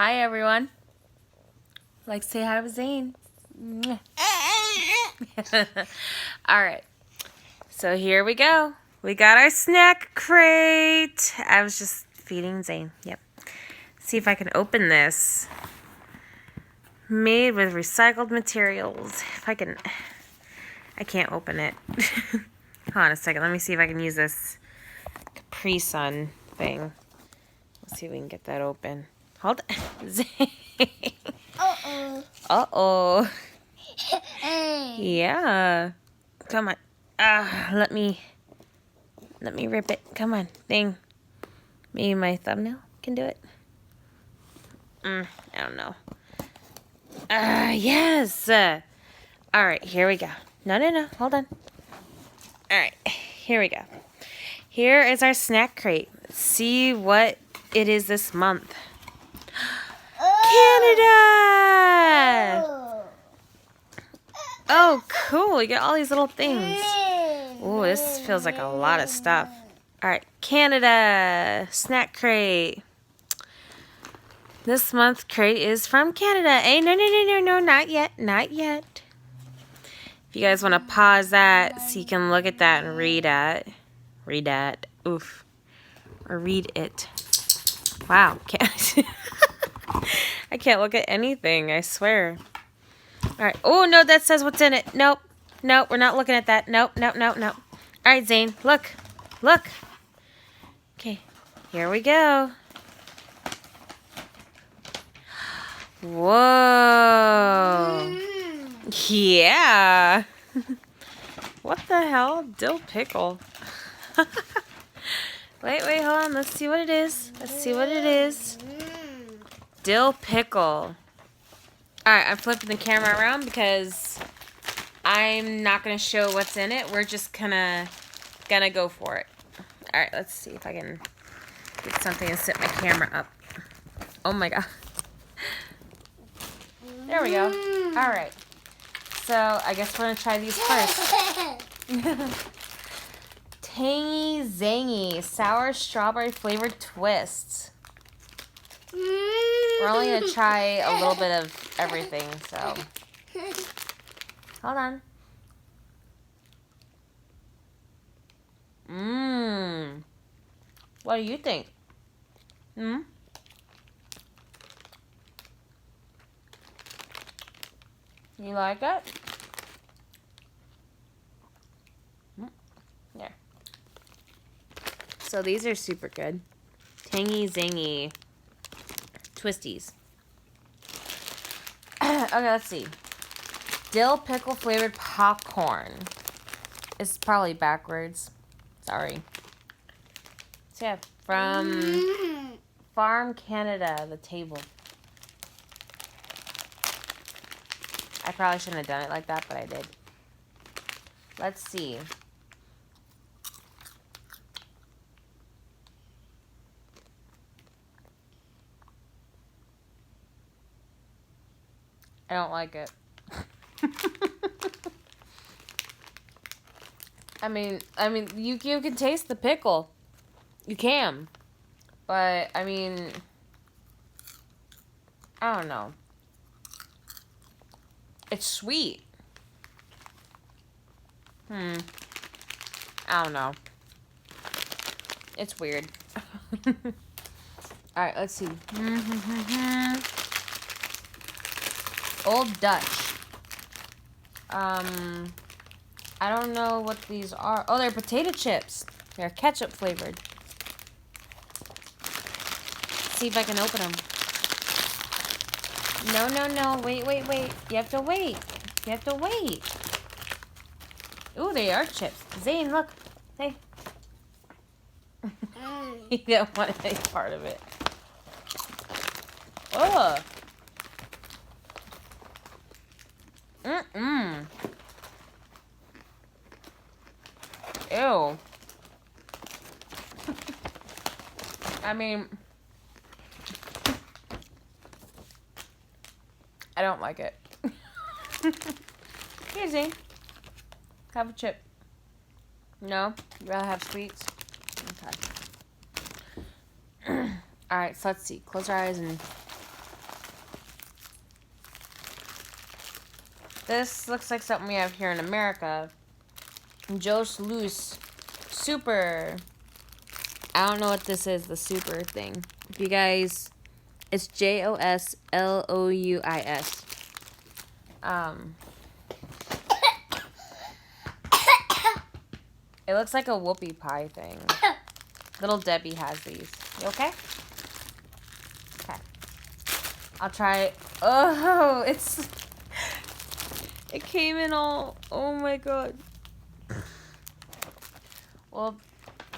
Hi, everyone. Like, say hi to Zane. All right. So here we go. We got our snack crate. I was just feeding Zane. Yep. See if I can open this. Made with recycled materials. If I can... I can't open it. Hold on a second. Let me see if I can use this Capri Sun thing. Let's see if we can get that open. Hold on. Zane. Uh-oh. Uh-oh. Yeah. Come on. Let me rip it. Come on. Thing. Maybe my thumbnail can do it. I don't know. Yes. All right, here we go. No. Hold on. All right, here we go. Here is our snack crate. Let's see what it is this month. Canada! Oh, cool. You got all these little things. Oh, this feels like a lot of stuff. All right, Canada snack crate. This month crate is from Canada. Hey, no, not yet. Not yet. If you guys want to pause that so you can look at that and read that. Oof. Or read it. Wow. I can't look at anything, I swear. All right. Oh, no, that says what's in it. Nope, we're not looking at that. Nope. All right, Zane, look. Okay, here we go. Whoa. Yeah. What the hell? Dill pickle. Wait, hold on. Let's see what it is. Dill pickle. Alright, I'm flipping the camera around because I'm not going to show what's in it. We're just gonna go for it. Alright, let's see if I can get something and set my camera up. Oh my god. There we go. Alright. So, I guess we're going to try these first. Tangy Zangy Sour Strawberry Flavored Twists. We're only going to try a little bit of everything, so. Hold on. What do you think? You like it? There. So these are super good. Tangy Zangy Twisties. Okay, let's see. Dill pickle flavored popcorn. It's probably backwards. Sorry. So yeah, from Farm Canada, the table. I probably shouldn't have done it like that, but I did. Let's see. I don't like it. I mean, you can taste the pickle. You can. But, I mean, I don't know. It's sweet. I don't know. It's weird. Alright, let's see. Old Dutch. I don't know what these are. Oh, they're potato chips. They're ketchup flavored. Let's see if I can open them. No. Wait. You have to wait. Ooh, they are chips. Zane, look. Hey. You don't want any part of it. Ugh. Ew. I mean, I don't like it. Here, Zane. Have a chip. No? You rather have sweets? Okay. Alright, so let's see. Close our eyes and This looks like something we have here in America. Josh Loose Super. I don't know what this is, the super thing. If you guys, it's Joslouis. It looks like a whoopie pie thing. Little Debbie has these. You okay? Okay. I'll try it. Oh, it came in all, oh my god. Well,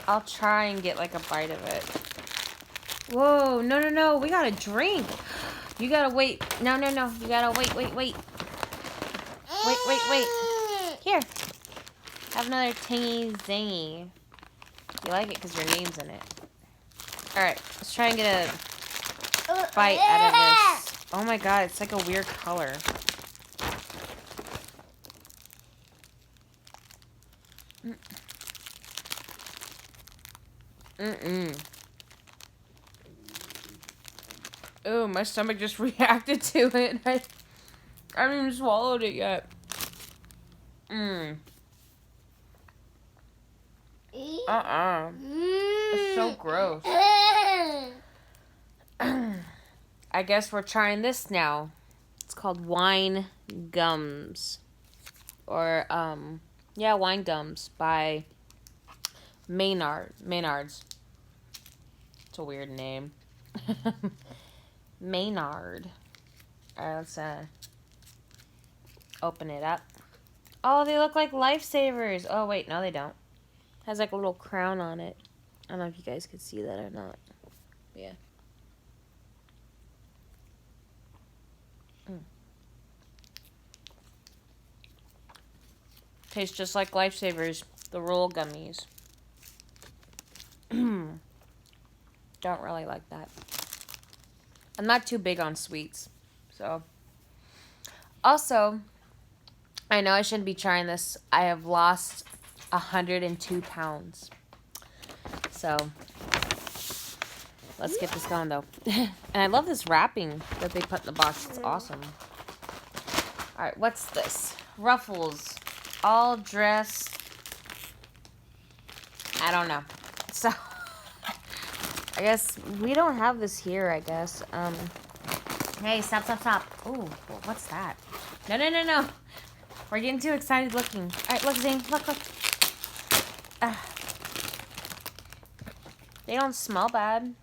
I'll try and get like a bite of it. Whoa, no, we gotta drink. You gotta wait. No, you gotta wait. Wait. Here. Have another tangy zingy. You like it because your name's in it. Alright, let's try and get a bite out of this. Oh my god, it's like a weird color. Oh, my stomach just reacted to it. I haven't even swallowed it yet. It's so gross. I guess we're trying this now. It's called wine gums. Or, yeah, wine gums by Maynard's. It's a weird name. Maynard. Alright, let's open it up. Oh, they look like lifesavers. Oh, wait, no, they don't. Has like a little crown on it. I don't know if you guys can see that or not. Yeah. Tastes just like lifesavers, the roll gummies. Don't really like that. I'm not too big on sweets, so. Also, I know I shouldn't be trying this. I have lost 102 pounds. So, let's get this going, though. And I love this wrapping that they put in the box. It's awesome. All right, what's this? Ruffles. All dressed. I don't know. So, I guess we don't have this here, I guess. Hey, stop. Ooh, what's that? No. We're getting too excited looking. All right, look, Zane. Look. They don't smell bad.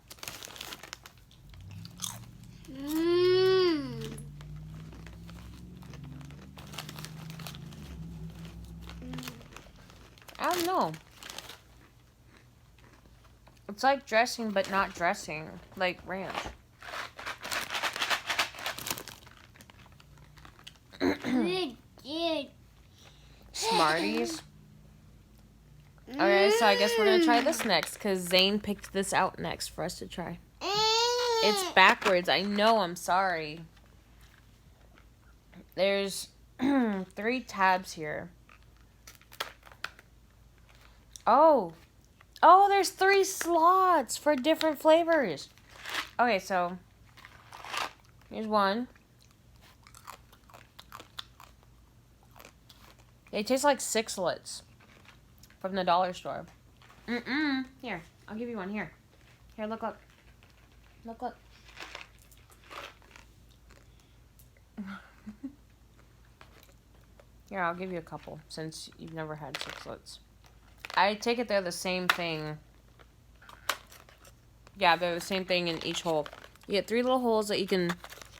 I don't know. It's like dressing, but not dressing. Like ranch. Smarties. Okay, so I guess we're going to try this next, because Zane picked this out next for us to try. It's backwards. I know, I'm sorry. There's 3 tabs here. Oh, there's 3 slots for different flavors. Okay, so here's one. They taste like Sixlets from the dollar store. Here, I'll give you one. Here, look. Here, I'll give you a couple since you've never had Sixlets. I take it they're the same thing. Yeah, they're the same thing in each hole. You get 3 little holes that you can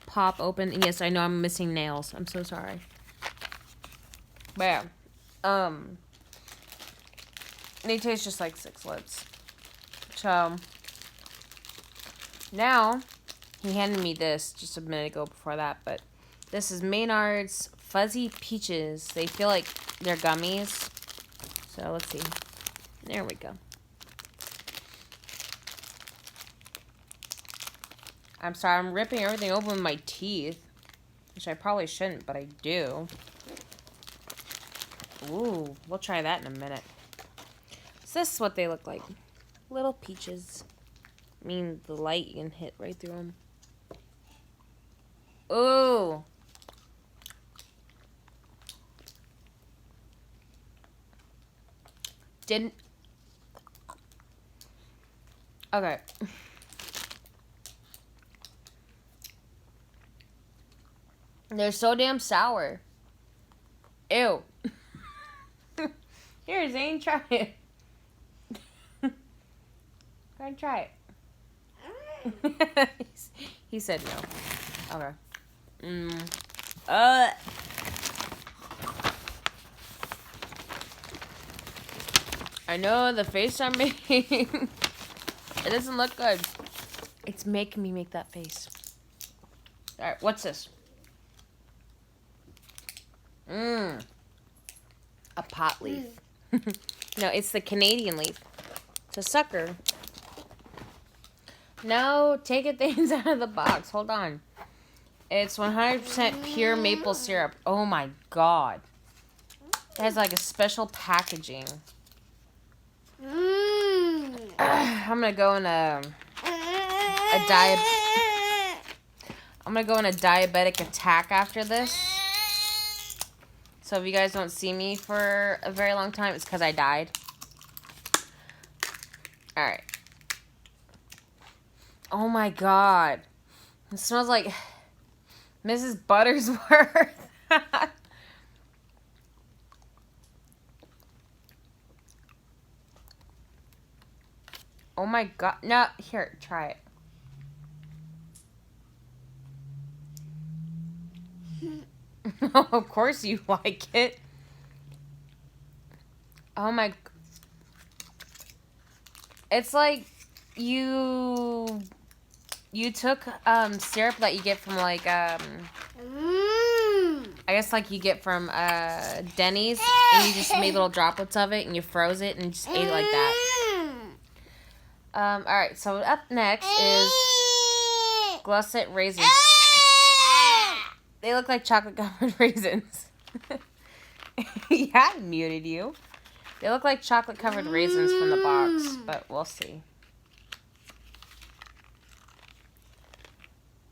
pop open. And yes, I know I'm missing nails. I'm so sorry. But yeah. They taste just like Sixlets. So, now, he handed me this just a minute ago before that. But this is Maynard's Fuzzy Peaches. They feel like they're gummies. So, let's see. There we go. I'm sorry, I'm ripping everything open with my teeth. Which I probably shouldn't, but I do. Ooh, we'll try that in a minute. So this is what they look like. Little peaches. I mean, the light, you can hit right through them. Ooh. Didn't. Okay. They're so damn sour. Ew. Here, Zane, try it. Go ahead and try it. He said no. Okay. I know the face I'm making. It doesn't look good. It's making me make that face. Alright, what's this? A pot leaf. No, it's the Canadian leaf. It's a sucker. No, take it things out of the box. Hold on. It's 100% pure maple syrup. Oh my god. It has like a special packaging. I'm gonna go in a diabetic attack after this. So if you guys don't see me for a very long time, it's because I died. Alright. Oh my god. It smells like Mrs. Buttersworth. Oh my god. No, here, try it. Of course you like it. Oh my. It's like you took syrup that you get from like I guess like you get from Denny's, and you just made little droplets of it and you froze it and just ate it like that. Alright, so up next is Glusset raisins. They look like chocolate covered raisins. Yeah, I muted you. They look like chocolate covered raisins from the box, but we'll see.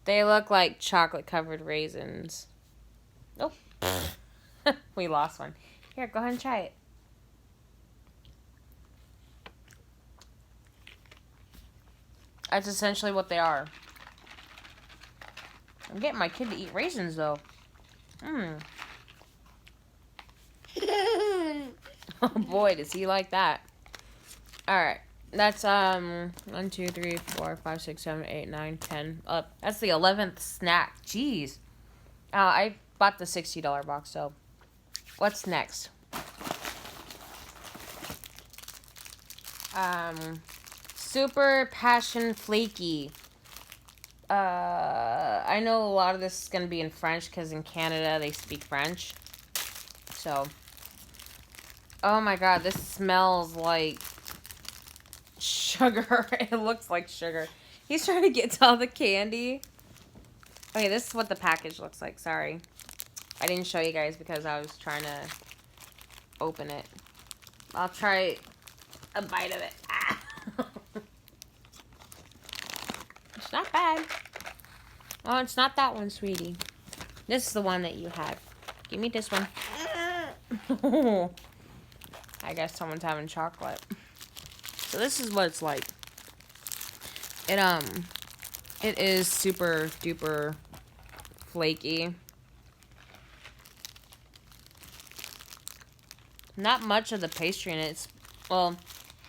They look like chocolate covered raisins. Oh. We lost one. Here, go ahead and try it. That's essentially what they are. I'm getting my kid to eat raisins, though. Oh boy, does he like that. Alright. That's 1, 2, 3, 4, 5, 6, 7, 8, 9, 10. That's the 11th snack. Jeez. I bought the $60 box, so what's next? Super Passion Flaky. I know a lot of this is going to be in French because in Canada they speak French. So, oh my god, this smells like sugar. It looks like sugar. He's trying to get to all the candy. Okay, this is what the package looks like. Sorry. I didn't show you guys because I was trying to open it. I'll try a bite of it. Ah. It's not bad. Oh, it's not that one, sweetie. This is the one that you had. Give me this one. I guess someone's having chocolate. So this is what it's like. It is super duper flaky. Not much of the pastry in it. Well,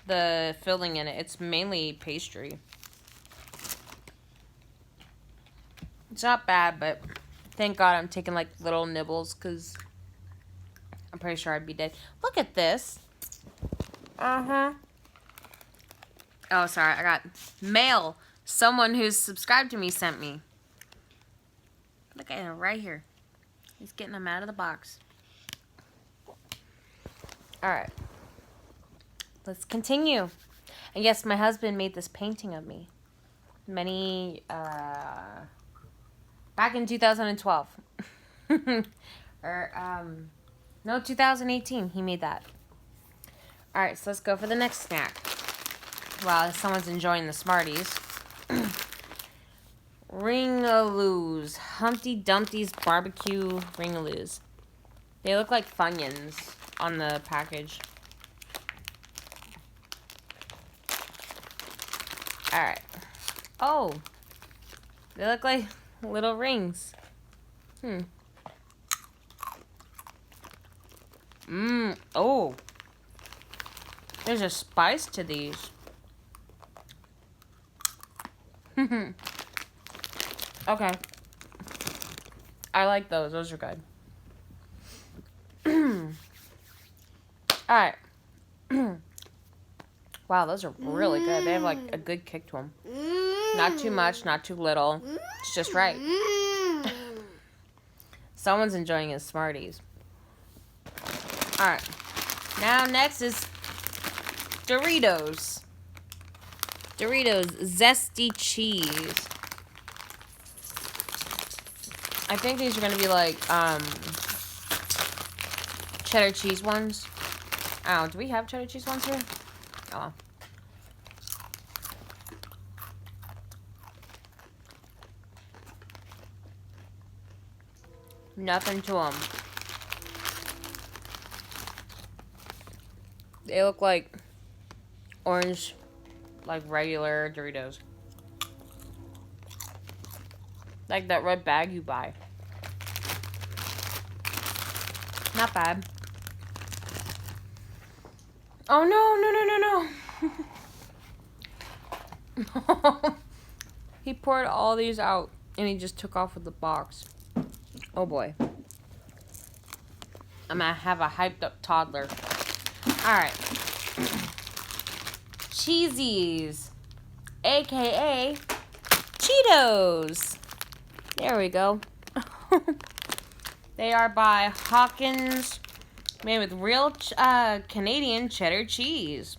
the filling in it. It's mainly pastry. It's not bad, but thank God I'm taking like little nibbles because I'm pretty sure I'd be dead. Look at this. Uh-huh. Oh, sorry. I got mail. Someone who's subscribed to me sent me. Look at him right here. He's getting them out of the box. Alright. Let's continue. And yes, my husband made this painting of me. Back in 2012. No, 2018. He made that. Alright, so let's go for the next snack. While someone's enjoying the Smarties. Ringaloos. Humpty Dumpty's barbecue Ringaloos. They look like Funyuns on the package. Alright. Oh. They look like little rings. Oh. There's a spice to these. Okay. I like those. Those are good. Alright. Wow, those are really good. They have like a good kick to them. Not too much, not too little. It's just right. Someone's enjoying his Smarties. Alright. Now next is Doritos. Doritos Zesty Cheese. I think these are going to be like cheddar cheese ones. Oh, do we have cheddar cheese ones here? Oh. Nothing to them. They look like orange, like regular Doritos. Like that red bag you buy. Not bad. Oh no, no, no, no, no. He poured all these out and he just took off with the box. Oh boy. I'm gonna have a hyped up toddler. Alright. Cheesies. AKA Cheetos. There we go. They are by Hawkins. Made with real Canadian cheddar cheese.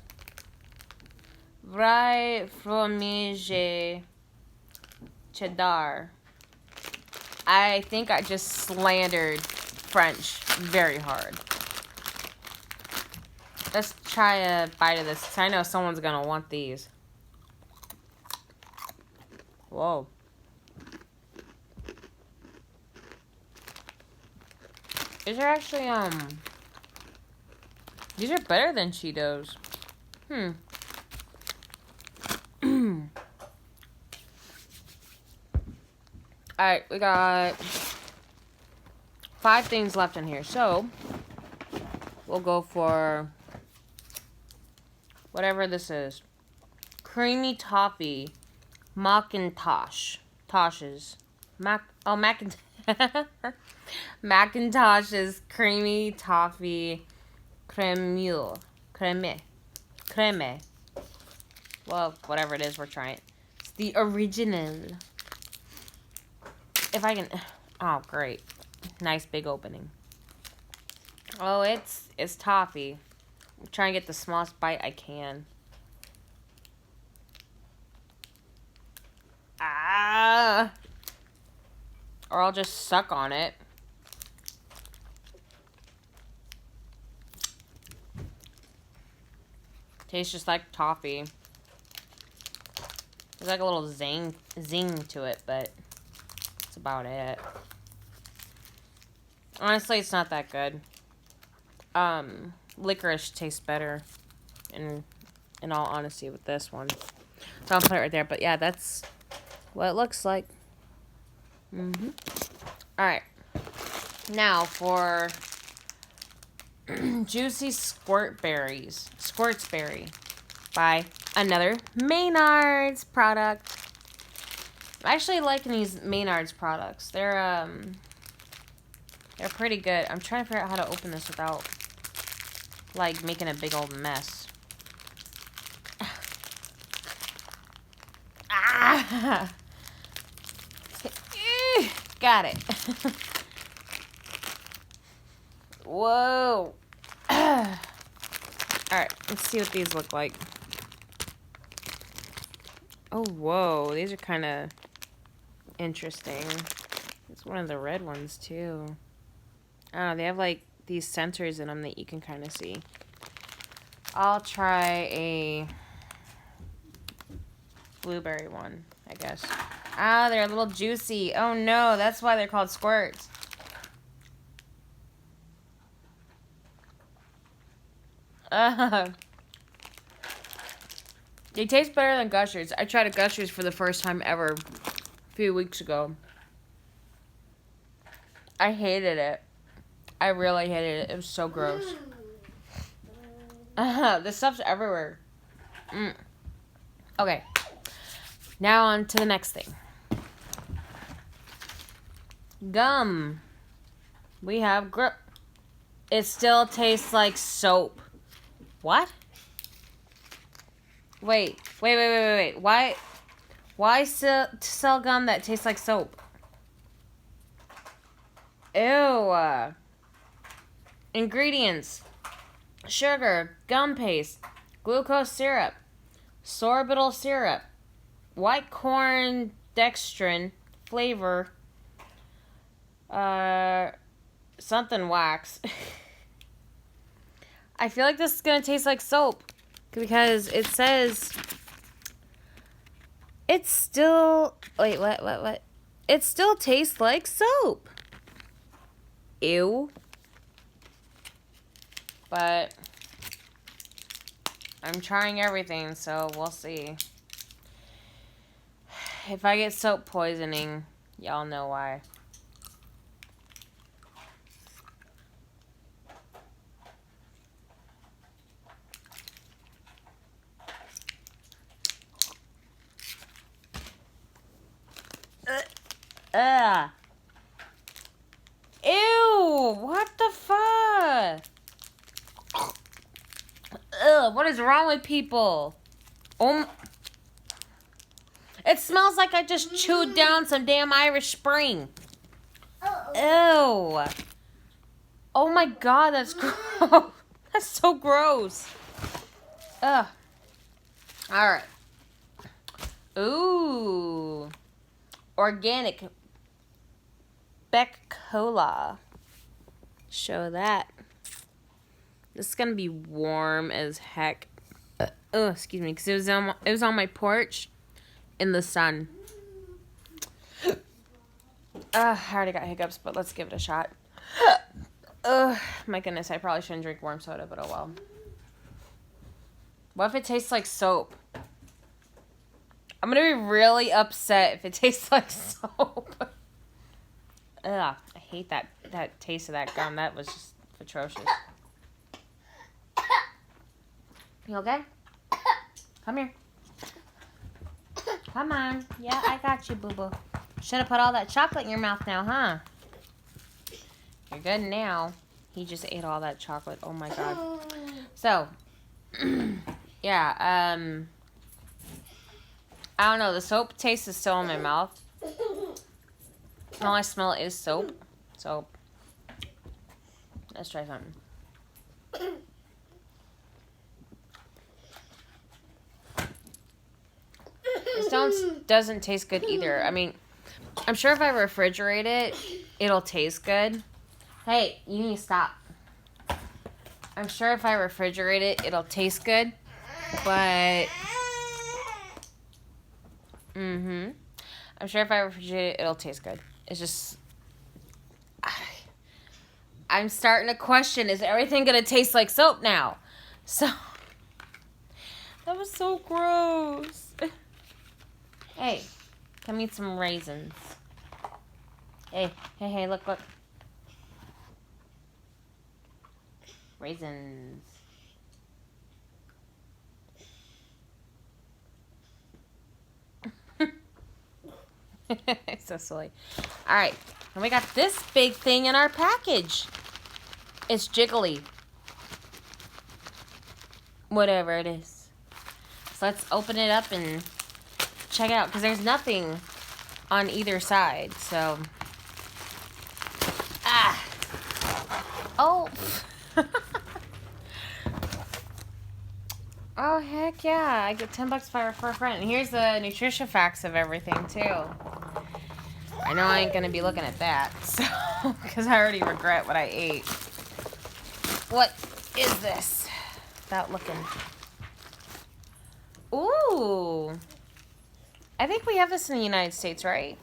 Vrai fromage cheddar. I think I just slandered French very hard. Let's try a bite of this, because I know someone's going to want these. Whoa. These are actually, these are better than Cheetos. Alright, we got 5 things left in here. So, we'll go for whatever this is. Creamy toffee. Macintosh. Macintosh's creamy toffee creme. Well, whatever it is, we're trying it. It's the original. If I can... Oh, great. Nice big opening. Oh, it's toffee. I'm trying to get the smallest bite I can. Ah! Or I'll just suck on it. Tastes just like toffee. There's like a little zing to it, but that's about it. Honestly, it's not that good. Licorice tastes better, in all honesty, with this one. So I'll put it right there. But yeah, that's what it looks like. Alright. Now for Juicy Squirt Berries. Squirts Berry by another Maynard's product. I'm actually liking these Maynard's products. They're pretty good. I'm trying to figure out how to open this without like making a big old mess. Ah! Got it. Whoa. Alright, let's see what these look like. Oh, whoa. These are kind of interesting. It's one of the red ones, too. Oh, they have, like, these sensors in them that you can kind of see. I'll try a blueberry one, I guess. Ah, they're a little juicy. Oh, no. That's why they're called squirts. They taste better than Gushers. I tried a Gushers for the first time ever a few weeks ago. I hated it. I really hated it. It was so gross. This stuff's everywhere. Okay. Now on to the next thing. Gum. We have grip. It still tastes like soap. What? Wait. Why sell gum that tastes like soap? Ew. Ingredients: sugar, gum paste, glucose syrup, sorbitol syrup, white corn dextrin flavor, something wax. I feel like this is gonna taste like soap because it says it's still. Wait, what? It still tastes like soap. Ew. But I'm trying everything, so we'll see. If I get soap poisoning, y'all know why. Ew, what the fuck? Ugh, what is wrong with people? It smells like I just chewed down some damn Irish Spring. Ew. Oh my god, that's gross. That's so gross. Ugh. Alright. Ooh. Organic Beck Cola. Show that. This is gonna be warm as heck. Oh, excuse me, because it was on my porch in the sun. I already got hiccups, but let's give it a shot. My goodness, I probably shouldn't drink warm soda, but oh well. What if it tastes like soap? I'm gonna be really upset if it tastes like soap. Ugh, I hate that taste of that gum. That was just atrocious. You okay? Come here. Come on. Yeah, I got you, boo-boo. Should have put all that chocolate in your mouth now, huh? You're good now. He just ate all that chocolate. Oh, my God. So, yeah, I don't know. The soap taste is still in my mouth. All I smell is soap. So, let's try something. This doesn't taste good either. I mean, I'm sure if I refrigerate it, it'll taste good. Hey, you need to stop. I'm sure if I refrigerate it, it'll taste good. But, I'm sure if I refrigerate it, it'll taste good. It's just, I'm starting to question, is everything going to taste like soap now? So, that was so gross. Hey, come eat some raisins. Hey, look. Raisins. So silly. Alright, and we got this big thing in our package. It's jiggly. Whatever it is. So let's open it up and check it out, because there's nothing on either side, so. Oh. Oh, heck yeah. I get $10 for a friend. And here's the nutrition facts of everything, too. I know I ain't going to be looking at that, so, because I already regret what I ate. What is this? Without looking. Ooh. I think we have this in the United States, right?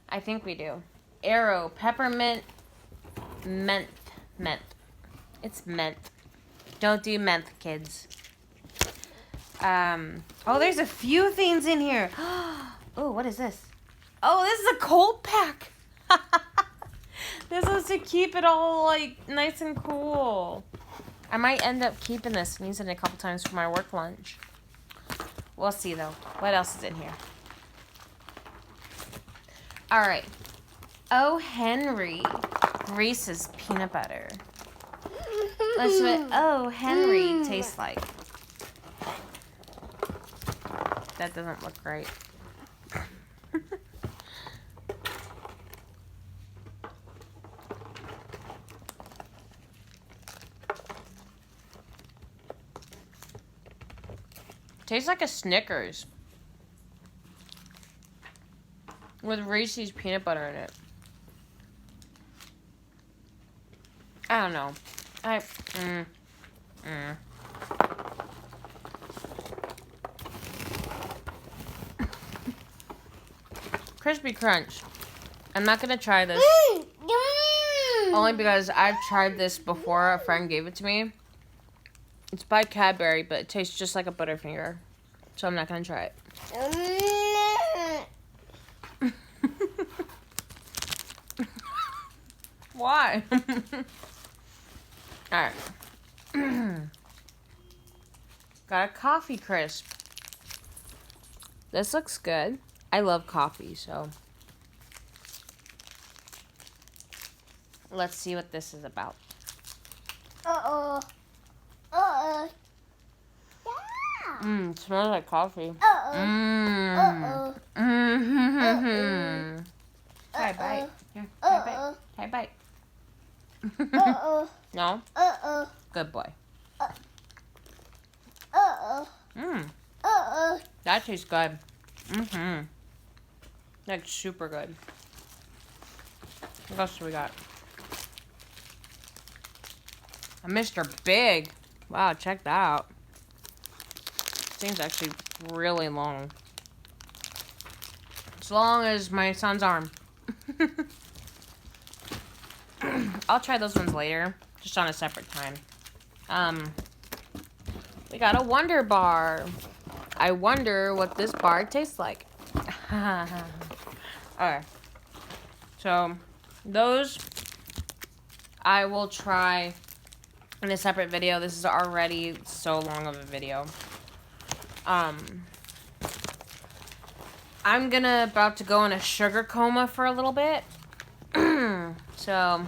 I think we do. Arrow, peppermint, menthe. It's menthe. Don't do menthe, kids. Oh, there's a few things in here. Oh, what is this? Oh, this is a cold pack. This is to keep it all, like, nice and cool. I might end up keeping this and using it a couple times for my work lunch. We'll see, though. What else is in here? All right. Oh, Henry. Reese's peanut butter. Let's see what Oh, Henry tastes like. That doesn't look great. Tastes like a Snickers with Reese's peanut butter in it. I don't know. Crispy Crunch. I'm not gonna try this. Only because I've tried this before. A friend gave it to me. It's by Cadbury, but it tastes just like a Butterfinger. So I'm not going to try it. Why? Alright. Got a coffee crisp. This looks good. I love coffee, so. Let's see what this is about. Uh-oh. Uh-oh. Yeah. It smells like coffee. Uh-oh. Uh-oh. Try a bite. Here, try a bite. Try a bite. Uh-oh. No? Uh-oh. Good boy. Uh-oh. Uh-oh. That tastes good. That's super good. What else do we got? A Mr. Big. Wow, check that out. This thing's actually really long. As long as my son's arm. I'll try those ones later. Just on a separate time. We got a Wonder Bar. I wonder what this bar tastes like. Alright. So, those I will try in a separate video. This is already so long of a video. I'm about to go in a sugar coma for a little bit. So,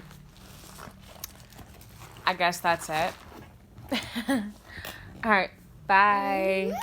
I guess that's it. Alright, bye.